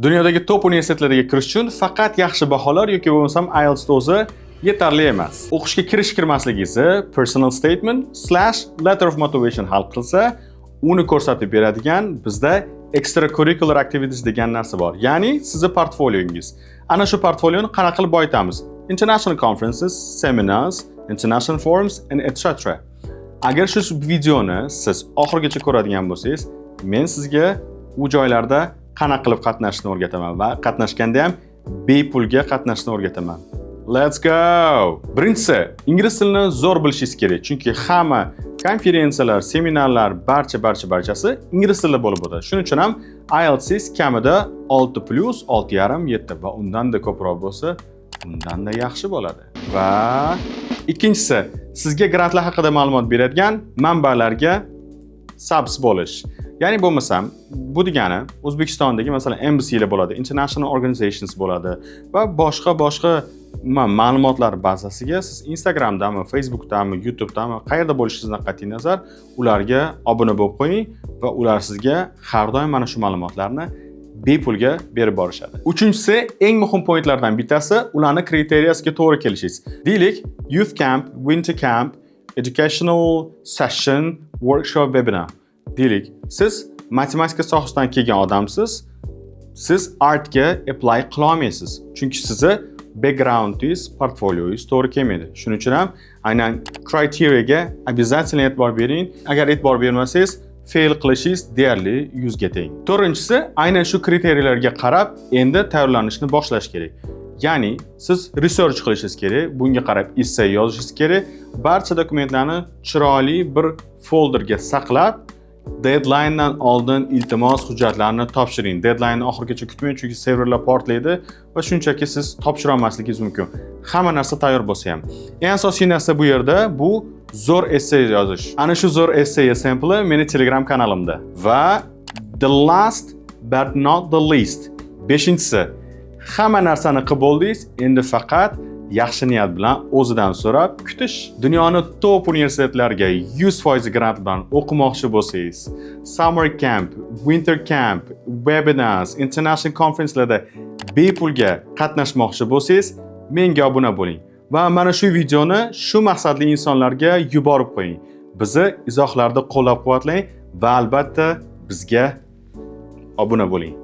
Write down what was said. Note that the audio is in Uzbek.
Dunyodagi top universitetlarga kirish uchun faqat yaxshi baholar yoki bo'lmasam IELTS o'zi yetarli emas. O'qishga kirish-kirmasligingizni personal statement/letter of motivation hal qilsa, uni ko'rsatib beradigan bizda extracurricular activities degan narsa bor. Ya'ni sizning portfoliongiz. Ana shu portfolioni qanaqa qilib boyitamiz? International conferences, seminars, international forums and etc. Agar shu videoni siz oxirigacha ko'radigan bo'lsangiz, men sizga u joylarda qanaqa qilib qatnashishni o'rgataman va qatnashganda ham bepulga qatnashishni o'rgataman. Let's go! Birinchisi, ingliz tilini zo'r bilishingiz kerak, chunki hamma konferensiyalar, seminarlar, barchasi ingliz tilida bo'lib o'tadi. Shuning uchun ham IELTS kamida 6+, 6,5, 7 va undan-da ko'proq bo'lsa, undan-da yaxshi bo'ladi. Va ikkinchisi, sizga grantlar haqida ma'lumot beradigan manbalarga subs bo'lish. Ya'ni bo'lmasam, bu degani O'zbekistondagi masalan embassy bo'ladi, international organizations bo'ladi va boshqa ma'lumotlar bazasiga siz Instagramdami, Facebookdami, YouTube'dami, qayerda bo'lishingizdan qat'iy nazar ularga obuna bo'lib qo'ying va ular sizga har doim mana shu ma'lumotlarni bepulga berib borishadi. Uchinchisi, eng muhim pointlardan bittasi, ularning kriteriyasiga to'g'ri kelishingiz. Deylik, youth camp, winter camp, educational session, workshop, webinar. Deylik, siz matematika sohasidan kelgan odamsiz, siz artga apply qila olmaysiz. Chunki sizni backgroundingiz, portfolioyingiz to'g'ri kelmaydi. Shuning uchun ham aynan kriteriyaga обязательно e'tibor bering. Agar e'tibor bermasangiz, fail qilishingiz deyarli 100 ga teng. To'rtinchisi, aynan shu kriteriyalarga qarab endi tayyorlanishni boshlash kerak. Ya'ni siz research qilishingiz kerak, bunga qarab essay yozishingiz kerak, barcha dokumentlarni chiroyli bir folderga saqlab, deadline'dan oldin iltimos hujjatlarni topshiring. Deadline'ni oxirigacha kutmang, chunki serverlar portlaydi va shunchaki siz topshira olmasligingiz mumkin. Hamma narsa tayyor bo'lsa ham. Eng asosiy narsa bu yerda bu zo'r essay yozish. Ana shu zo'r essay sample'i meni Telegram kanalimda. Va the last but not the least, 5-inchisi, hamma narsani qilib bo'ldingiz, endi faqat yaxshi niyat bilan o'zidan so'rab kutish. Dunyoning top universitetlariga 100% grant bilan o'qimoqchi bo'lsangiz, summer camp, winter camp, webinars, international conferencelarda bepulga qatnashmoqchi bo'lsangiz, menga obuna bo'ling va mana shu videoni shu maqsadli insonlarga yuborib qo'ying. Bizni izohlarda qo'llab-quvvatlang va albatta bizga obuna bo'ling.